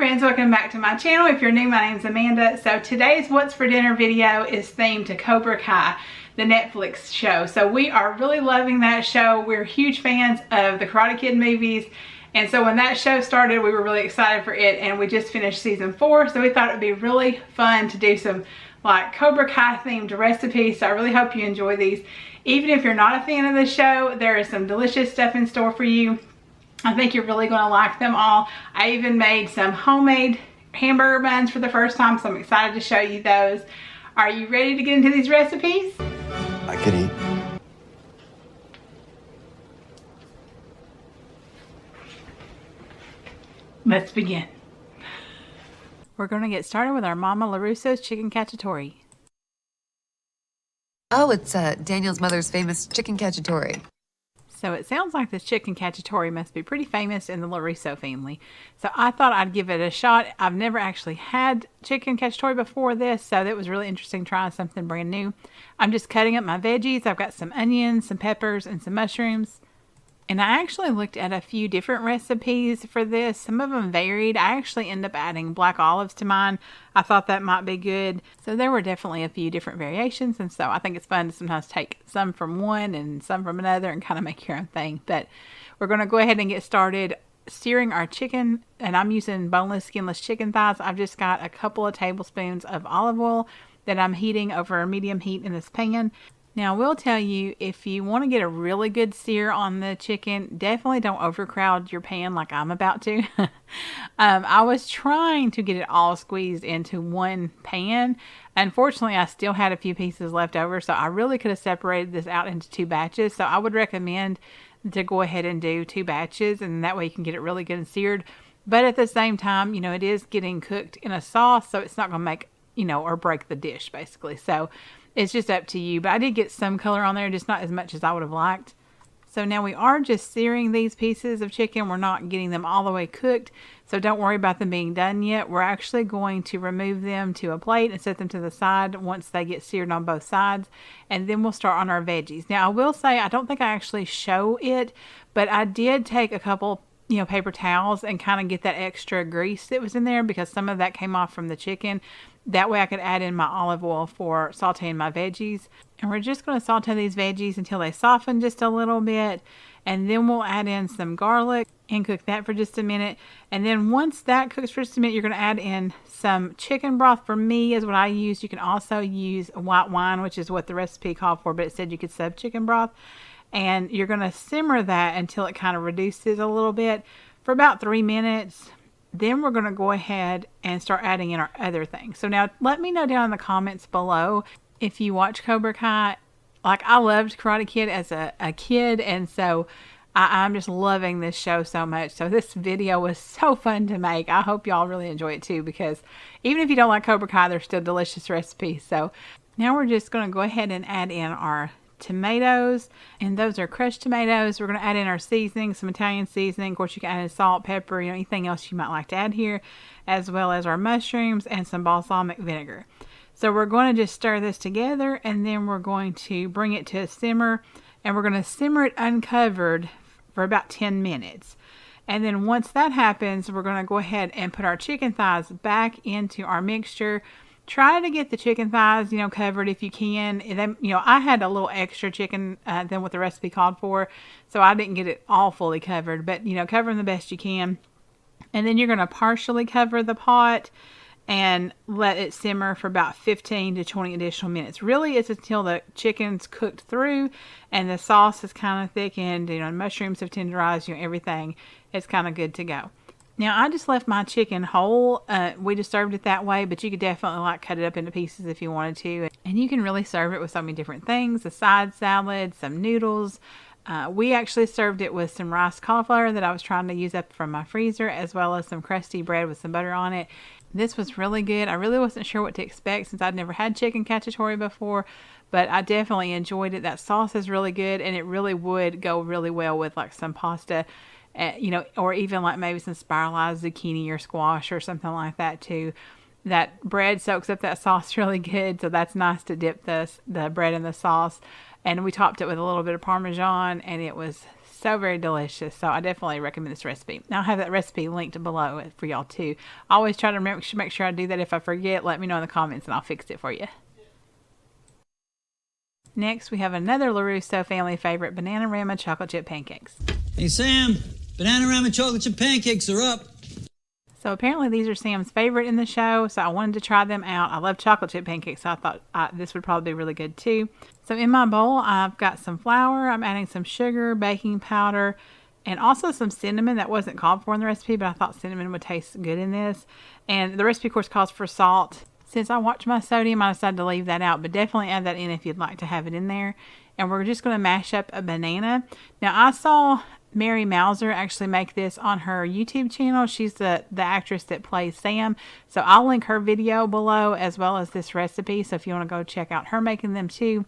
friends, welcome back to my channel. If you're new, my name's Amanda. So today's What's for Dinner video is themed to Cobra Kai, the Netflix show. So we are really loving that show. We're huge fans of the Karate Kid movies. And so when that show started, we were really excited for it, and we just finished season 4. So we thought it'd be really fun to do some like Cobra Kai themed recipes. So I really hope you enjoy these. Even if you're not a fan of the show, there is some delicious stuff in store for you. I think you're really gonna like them all. I even made some homemade hamburger buns for the first time, so I'm excited to show you those. Are you ready to get into these recipes? I could eat. Let's begin. We're gonna get started with our Mama LaRusso's Chicken Cacciatore. Oh, it's Daniel's mother's famous Chicken Cacciatore. So it sounds like this Chicken Cacciatore must be pretty famous in the LaRusso family. So I thought I'd give it a shot. I've never actually had Chicken Cacciatore before this, so that was really interesting trying something brand new. I'm just cutting up my veggies. I've got some onions, some peppers, and some mushrooms. And I actually looked at a few different recipes for this. Some of them varied. I actually ended up adding black olives to mine. I thought that might be good. So there were definitely a few different variations. And so I think it's fun to sometimes take some from one and some from another and kind of make your own thing. But we're going to go ahead and get started searing our chicken. And I'm using boneless, skinless chicken thighs. I've just got a couple of tablespoons of olive oil that I'm heating over a medium heat in this pan. Now, I will tell you, if you want to get a really good sear on the chicken, definitely don't overcrowd your pan like I'm about to. I was trying to get it all squeezed into one pan. Unfortunately, I still had a few pieces left over, so I really could have separated this out into 2 batches. So I would recommend to go ahead and do 2 batches, and that way you can get it really good and seared. But at the same time, you know, it is getting cooked in a sauce, so it's not going to make, you know, or break the dish, basically. So it's just up to you. But I did get some color on there, just not as much as I would have liked. So now we are just searing these pieces of chicken. We're not getting them all the way cooked. So don't worry about them being done yet. We're actually going to remove them to a plate and set them to the side once they get seared on both sides. And then we'll start on our veggies. Now I will say, I don't think I actually show it, but I did take a couple paper towels and kind of get that extra grease that was in there because some of that came off from the chicken. That way I could add in my olive oil for sauteing my veggies. And we're just going to saute these veggies until they soften just a little bit. And then we'll add in some garlic and cook that for just a minute. And then once that cooks for just a minute, you're going to add in some chicken broth. For me is what I use. You can also use white wine, which is what the recipe called for, but it said you could sub chicken broth. And you're going to simmer that until it kind of reduces a little bit for about 3 minutes. Then we're going to go ahead and start adding in our other things. So now let me know down in the comments below if you watch Cobra Kai. Like, I loved Karate Kid as a kid, and so I'm just loving this show so much. So this video was so fun to make. I hope y'all really enjoy it too, because even if you don't like Cobra Kai, they're still delicious recipes. So now we're just going to go ahead and add in our tomatoes, and those are crushed tomatoes. We're going to add in our seasoning, some Italian seasoning. Of course, you can add in salt, pepper, anything else you might like to add here, as well as our mushrooms and some balsamic vinegar. So we're going to just stir this together, and then we're going to bring it to a simmer, and we're going to simmer it uncovered for about 10 minutes. And then once that happens, we're going to go ahead and put our chicken thighs back into our mixture. Try to get the chicken thighs, covered if you can. Then, I had a little extra chicken than what the recipe called for, so I didn't get it all fully covered. But, cover them the best you can. And then you're going to partially cover the pot and let it simmer for about 15 to 20 additional minutes. Really, it's until the chicken's cooked through and the sauce is kind of thickened, mushrooms have tenderized, everything. It's kind of good to go. Now, I just left my chicken whole. We just served it that way, but you could definitely cut it up into pieces if you wanted to. And you can really serve it with so many different things. A side salad, some noodles. We actually served it with some rice cauliflower that I was trying to use up from my freezer, as well as some crusty bread with some butter on it. This was really good. I really wasn't sure what to expect since I'd never had Chicken Cacciatore before, but I definitely enjoyed it. That sauce is really good, and it really would go really well with some pasta. Or even maybe some spiralized zucchini or squash or something like that too. That bread soaks up that sauce really good, so that's nice to dip the bread in the sauce. And we topped it with a little bit of Parmesan, and it was so very delicious. So I definitely recommend this recipe. Now I have that recipe linked below for y'all too. I always try to make sure I do that. If I forget, let me know in the comments and I'll fix it for you. Next, we have another LaRusso family favorite, Bananarama Chocolate Chip Pancakes. Hey Sam, Bananarama Chocolate Chip Pancakes are up. So apparently these are Sam's favorite in the show, so I wanted to try them out. I love chocolate chip pancakes, so I thought this would probably be really good too. So in my bowl, I've got some flour, I'm adding some sugar, baking powder, and also some cinnamon. That wasn't called for in the recipe, but I thought cinnamon would taste good in this. And the recipe, of course, calls for salt. Since I watched my sodium, I decided to leave that out, but definitely add that in if you'd like to have it in there. And we're just going to mash up a banana. Now, I saw Mary Mauser actually make this on her YouTube channel. She's the actress that plays Sam. So I'll link her video below as well as this recipe. So if you want to go check out her making them too.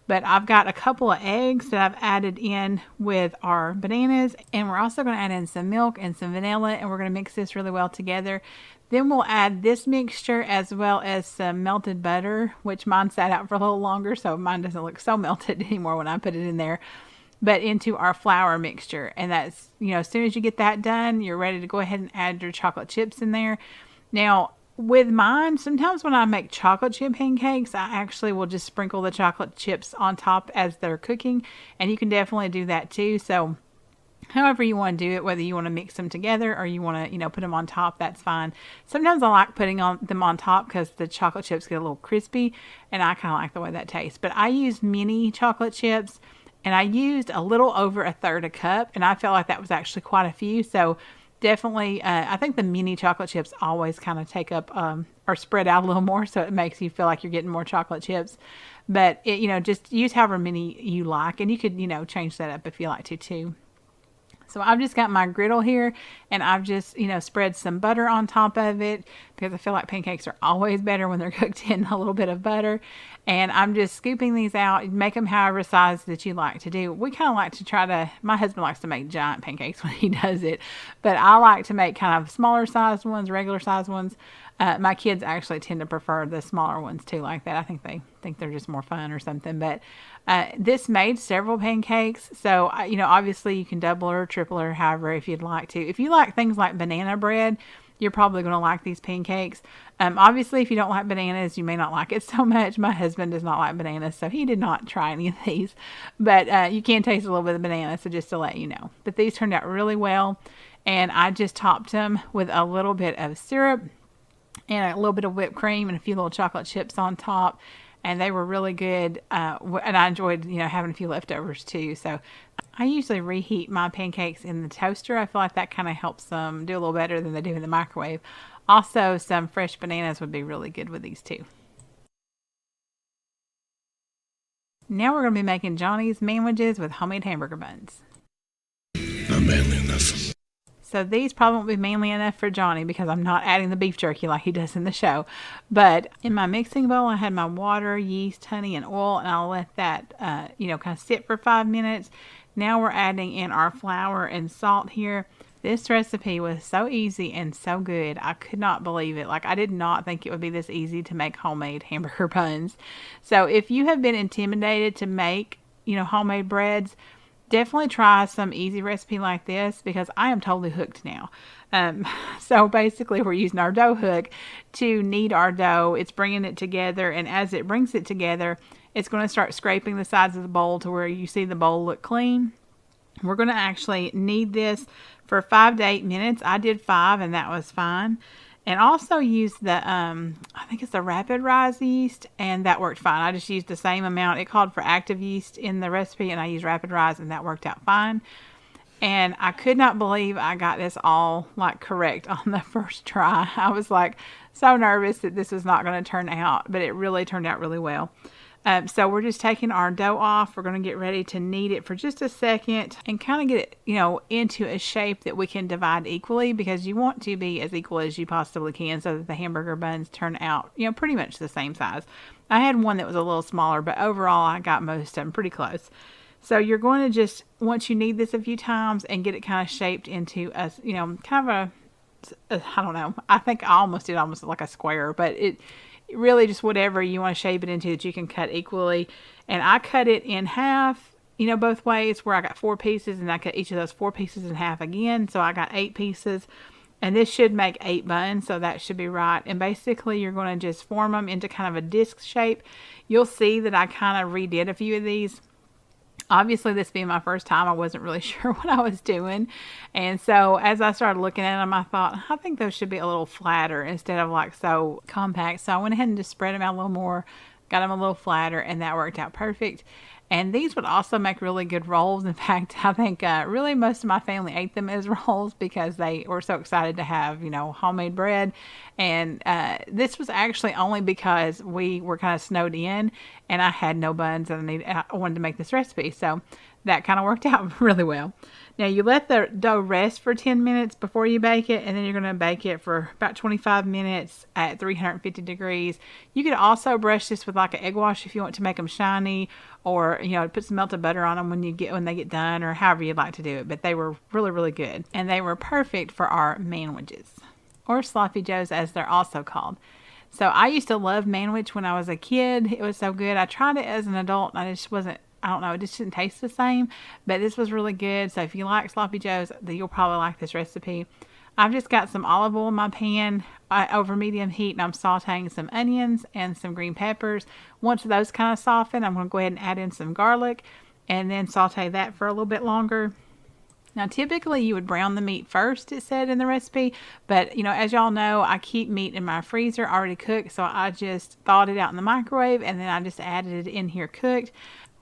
But I've got a couple of eggs that I've added in with our bananas. And we're also going to add in some milk and some vanilla. And we're going to mix this really well together. Then we'll add this mixture as well as some melted butter, which mine sat out for a little longer. So mine doesn't look so melted anymore when I put it in there. But into our flour mixture. And that's, as soon as you get that done, you're ready to go ahead and add your chocolate chips in there. Now, with mine, sometimes when I make chocolate chip pancakes, I actually will just sprinkle the chocolate chips on top as they're cooking. And you can definitely do that too. So however you want to do it, whether you want to mix them together or you want to, put them on top, that's fine. Sometimes I like putting them on top because the chocolate chips get a little crispy. And I kind of like the way that tastes. But I use mini chocolate chips. And I used a little over 1/3 cup, and I felt like that was actually quite a few. So definitely, I think the mini chocolate chips always kind of take up or spread out a little more, so it makes you feel like you're getting more chocolate chips. But just use however many you like, and you could change that up if you like to too. So I've just got my griddle here, and I've just, spread some butter on top of it because I feel like pancakes are always better when they're cooked in a little bit of butter. And I'm just scooping these out. Make them however size that you like to do. We kind of like to my husband likes to make giant pancakes when he does it, but I like to make kind of smaller sized ones, regular sized ones. My kids actually tend to prefer the smaller ones too, like that. I think they think they're just more fun or something. But this made several pancakes. So, obviously you can double or triple or however if you'd like to. If you like things like banana bread, you're probably going to like these pancakes. Obviously, if you don't like bananas, you may not like it so much. My husband does not like bananas, so he did not try any of these. But you can taste a little bit of banana, so just to let you know. But these turned out really well. And I just topped them with a little bit of syrup and a little bit of whipped cream and a few little chocolate chips on top. And they were really good. And I enjoyed, having a few leftovers too. So I usually reheat my pancakes in the toaster. I feel like that kind of helps them do a little better than they do in the microwave. Also, some fresh bananas would be really good with these too. Now we're going to be making Johnny's manwiches with homemade hamburger buns. Not manly enough. So these probably won't be manly enough for Johnny because I'm not adding the beef jerky like he does in the show. But in my mixing bowl, I had my water, yeast, honey, and oil, and I'll let that, kind of sit for 5 minutes. Now we're adding in our flour and salt here. This recipe was so easy and so good. I could not believe it. Like, I did not think it would be this easy to make homemade hamburger buns. So if you have been intimidated to make, homemade breads, definitely try some easy recipe like this because I am totally hooked now. So basically we're using our dough hook to knead our dough. It's bringing it together, and as it brings it together, it's going to start scraping the sides of the bowl to where you see the bowl look clean. We're going to actually knead this for 5 to 8 minutes. I did 5 and that was fine. And also use the, I think it's the rapid rise yeast, and that worked fine. I just used the same amount. It called for active yeast in the recipe, and I used rapid rise, and that worked out fine. And I could not believe I got this all correct on the first try. I was so nervous that this was not going to turn out, but it really turned out really well. So we're just taking our dough off. We're going to get ready to knead it for just a second and kind of get it, into a shape that we can divide equally, because you want to be as equal as you possibly can so that the hamburger buns turn out, pretty much the same size. I had one that was a little smaller, but overall I got most of them pretty close. So you're going to just, once you knead this a few times and get it kind of shaped into a, kind of I don't know. I think I almost did almost like a square, but it really just whatever you want to shape it into that you can cut equally. And I cut it in half, both ways, where I got 4 pieces and I cut each of those 4 pieces in half again. So I got 8 pieces, and this should make 8 buns. So that should be right. And basically you're going to just form them into kind of a disc shape. You'll see that I kind of redid a few of these. Obviously, this being my first time, I wasn't really sure what I was doing. And so as I started looking at them, I thought, I think those should be a little flatter instead of like so compact. So I went ahead and just spread them out a little more, got them a little flatter, and that worked out perfect. And these would also make really good rolls. In fact, I think really most of my family ate them as rolls because they were so excited to have, homemade bread. And this was actually only because we were kind of snowed in and I had no buns and I wanted to make this recipe. So that kind of worked out really well. Now you let the dough rest for 10 minutes before you bake it, and then you're going to bake it for about 25 minutes at 350 degrees. You could also brush this with like an egg wash if you want to make them shiny, or put some melted butter on them when they get done, or however you'd like to do it. But they were really, really good, and they were perfect for our manwiches, or sloppy joes as they're also called. So I used to love manwich when I was a kid. It was so good. I tried it as an adult and I don't know, it just didn't taste the same, but this was really good. So if you like sloppy joes, you'll probably like this recipe. I've just got some olive oil in my pan over medium heat, and I'm sauteing some onions and some green peppers. Once those kind of soften, I'm going to go ahead and add in some garlic and then saute that for a little bit longer. Now, typically you would brown the meat first, it said in the recipe, but as y'all know, I keep meat in my freezer already cooked, so I just thawed it out in the microwave and then I just added it in here cooked.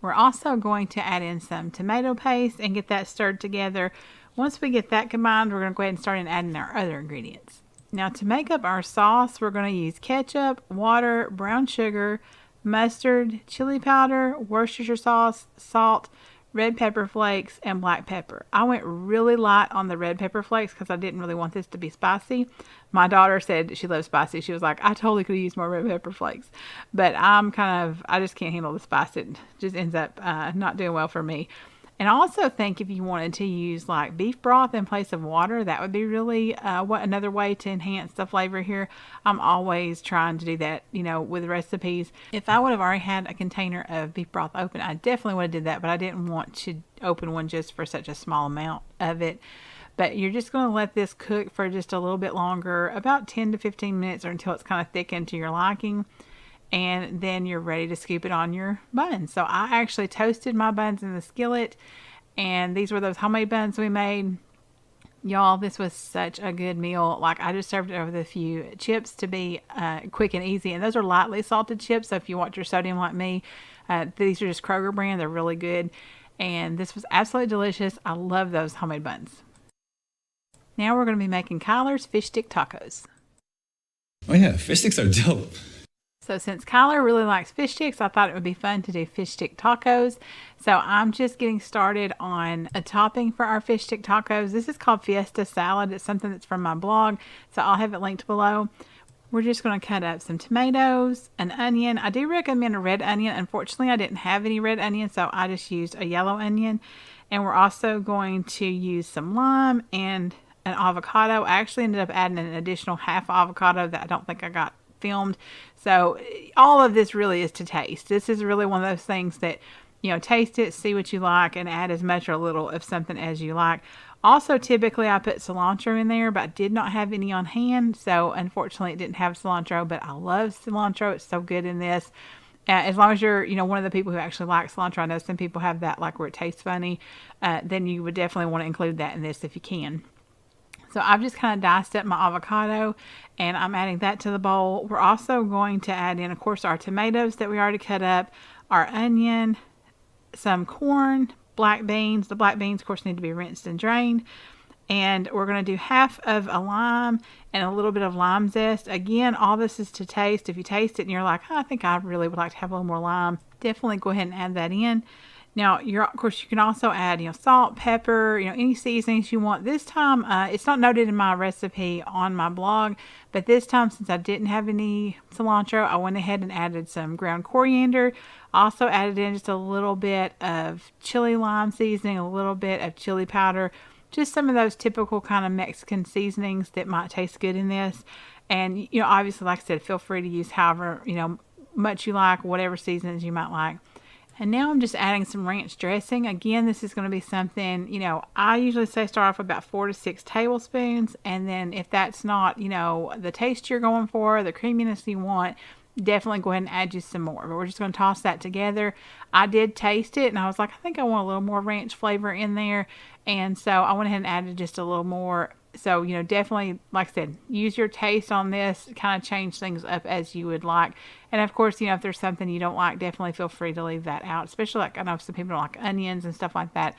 We're also going to add in some tomato paste and get that stirred together. Once we get that combined, we're going to go ahead and start adding our other ingredients. Now, to make up our sauce, we're going to use ketchup, water, brown sugar, mustard, chili powder, Worcestershire sauce, salt, red pepper flakes, and black pepper. I went really light on the red pepper flakes because I didn't really want this to be spicy. My daughter said she loves spicy. She was like, I totally could use more red pepper flakes. But I just can't handle the spice. It just ends up not doing well for me. And I also think if you wanted to use like beef broth in place of water, that would be really another way to enhance the flavor here. I'm always trying to do that, with recipes. If I would have already had a container of beef broth open, I definitely would have did that, but I didn't want to open one just for such a small amount of it. But you're just going to let this cook for just a little bit longer, about 10 to 15 minutes, or until it's kind of thickened to your liking. And then you're ready to scoop it on your buns. So I actually toasted my buns in the skillet, and these were those homemade buns we made. Y'all, this was such a good meal. Like, I just served it over with a few chips to be quick and easy, and those are lightly salted chips. So if you watch your sodium like me, these are just Kroger brand. They're really good, and this was absolutely delicious. I love those homemade buns. Now we're going to be making Kyler's fish stick tacos. Oh yeah, fish sticks are dope. So since Kyler really likes fish sticks, I thought it would be fun to do fish stick tacos. So I'm just getting started on a topping for our fish stick tacos. This is called Fiesta Salad. It's something that's from my blog, so I'll have it linked below. We're just going to cut up some tomatoes, an onion. I do recommend a red onion. Unfortunately, I didn't have any red onion, so I just used a yellow onion. And we're also going to use some lime and an avocado. I actually ended up adding an additional half avocado that I don't think I got filmed. So all of this really is to taste. This is really one of those things that, taste it, see what you like, and add as much or little of something as you like. Also, typically I put cilantro in there, but I did not have any on hand. So unfortunately it didn't have cilantro, but I love cilantro. It's so good in this. As long as you're, one of the people who actually likes cilantro. I know some people have that, like where it tastes funny. Then you would definitely want to include that in this if you can. So I've just kind of diced up my avocado, and I'm adding that to the bowl. We're also going to add in, of course, our tomatoes that we already cut up, our onion, some corn, black beans. The black beans, of course, need to be rinsed and drained. And we're going to do half of a lime and a little bit of lime zest. Again, all this is to taste. If you taste it and you're like, I think I really would like to have a little more lime, definitely go ahead and add that in. Now, of course, you can also add, salt, pepper, any seasonings you want. This time, it's not noted in my recipe on my blog, but this time, since I didn't have any cilantro, I went ahead and added some ground coriander. Also added in just a little bit of chili lime seasoning, a little bit of chili powder, just some of those typical kind of Mexican seasonings that might taste good in this. And, obviously, like I said, feel free to use however, much you like, whatever seasonings you might like. And now I'm just adding some ranch dressing. Again, this is going to be something, I usually say start off with about 4 to 6 tablespoons. And then if that's not, the taste you're going for, the creaminess you want, definitely go ahead and add just some more. But we're just going to toss that together. I did taste it and I was like, I think I want a little more ranch flavor in there. And so I went ahead and added just a little more. So, definitely, like I said, use your taste on this, kind of change things up as you would like. And of course, if there's something you don't like, definitely feel free to leave that out. Especially I know some people don't like onions and stuff like that.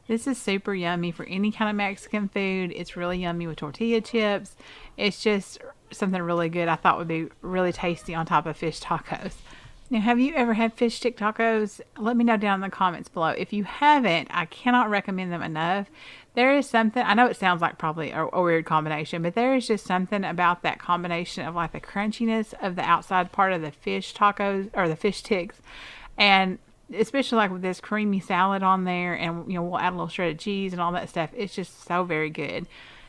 This is super yummy for any kind of Mexican food. It's really yummy with tortilla chips. It's just something really good I thought would be really tasty on top of fish tacos. Now, have you ever had fish stick tacos? Let me know down in the comments below. If you haven't, I cannot recommend them enough. There is something, I know it sounds like probably a weird combination, but there is just something about that combination of like the crunchiness of the outside part of the fish tacos or the fish sticks, and especially like with this creamy salad on there, and we'll add a little shredded cheese and all that stuff. It's just so very good.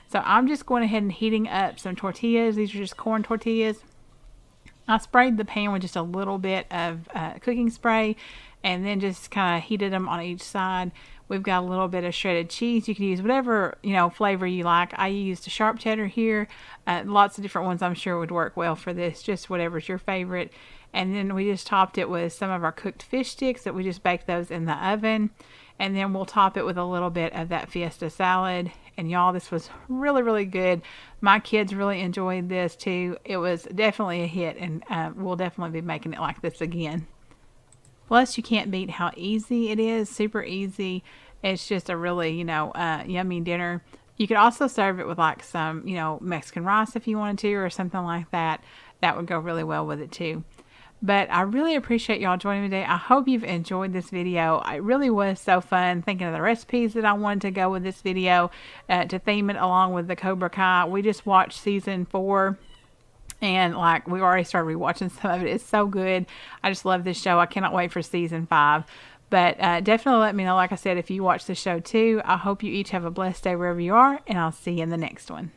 So I'm just going ahead and heating up some tortillas. These are just corn tortillas. I sprayed the pan with just a little bit of cooking spray and then just kind of heated them on each side. We've got a little bit of shredded cheese. You can use whatever, flavor you like. I used a sharp cheddar here. Lots of different ones I'm sure would work well for this. Just whatever's your favorite. And then we just topped it with some of our cooked fish sticks that we just baked those in the oven. And then we'll top it with a little bit of that fiesta salad. And y'all, this was really, really good. My kids really enjoyed this too. It was definitely a hit, and we'll definitely be making it like this again. Plus, you can't beat how easy it is. Super easy. It's just a really, yummy dinner. You could also serve it with like some, Mexican rice if you wanted to, or something like that. That would go really well with it too. But I really appreciate y'all joining me today. I hope you've enjoyed this video. It really was so fun thinking of the recipes that I wanted to go with this video to theme it along with the Cobra Kai. We just watched season 4. And like we already started rewatching some of it. It's so good. I just love this show. I cannot wait for season 5. But definitely let me know, like I said, if you watch the show too. I hope you each have a blessed day wherever you are. And I'll see you in the next one.